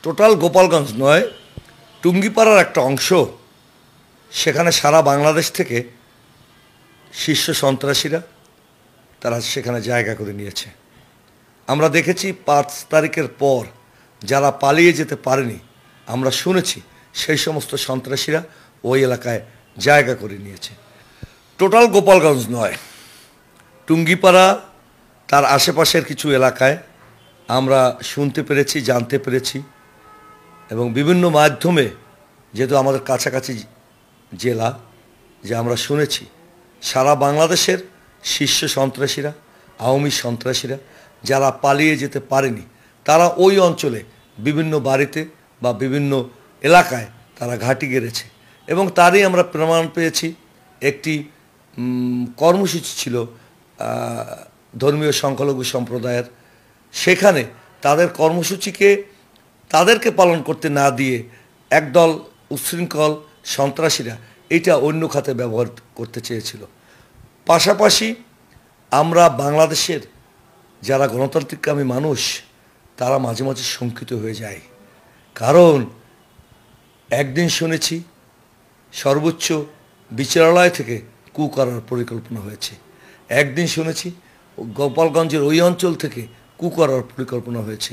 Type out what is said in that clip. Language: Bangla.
টোটাল গোপালগঞ্জ নয়, টুঙ্গিপাড়ার একটা অংশ, সেখানে সারা বাংলাদেশ থেকে শীর্ষ সন্ত্রাসীরা তারা সেখানে জায়গা করে নিয়েছে। আমরা দেখেছি 5 তারিখের পর যারা পালিয়ে যেতে পারেনি, আমরা শুনেছি সেই সমস্ত সন্ত্রাসীরা ওই এলাকায় জায়গা করে নিয়েছে। টোটাল গোপালগঞ্জ নয়, টুঙ্গিপাড়া তার আশেপাশের কিছু এলাকায় আমরা শুনতে পেরেছি, জানতে পেরেছি, এবং বিভিন্ন মাধ্যমে, যেহেতু আমাদের কাছাকাছি জেলা, যে আমরা শুনেছি সারা বাংলাদেশের শীর্ষ সন্ত্রাসীরা, আওয়ামী সন্ত্রাসীরা যারা পালিয়ে যেতে পারেনি, তারা ওই অঞ্চলে বিভিন্ন বাড়িতে বা বিভিন্ন এলাকায় তারা ঘাঁটি গেড়েছে। এবং তারই আমরা প্রমাণ পেয়েছি। একটি কর্মসূচি ছিল ধর্মীয় সংখ্যালঘু সম্প্রদায়ের, সেখানে তাদের কর্মসূচিকে তাদেরকে পালন করতে না দিয়ে একদল উচ্ছৃঙ্খল সন্ত্রাসীরা এটা অন্য খাতে ব্যবহার করতে চেয়েছিল। পাশাপাশি আমরা বাংলাদেশের যারা গণতান্ত্রিককামী মানুষ, তারা মাঝে মাঝে শঙ্কিত হয়ে যায়। কারণ একদিন শুনেছি সর্বোচ্চ বিচারালয় থেকে কু করার পরিকল্পনা হয়েছে, একদিন শুনেছি গোপালগঞ্জের ওই অঞ্চল থেকে কু করার পরিকল্পনা হয়েছে।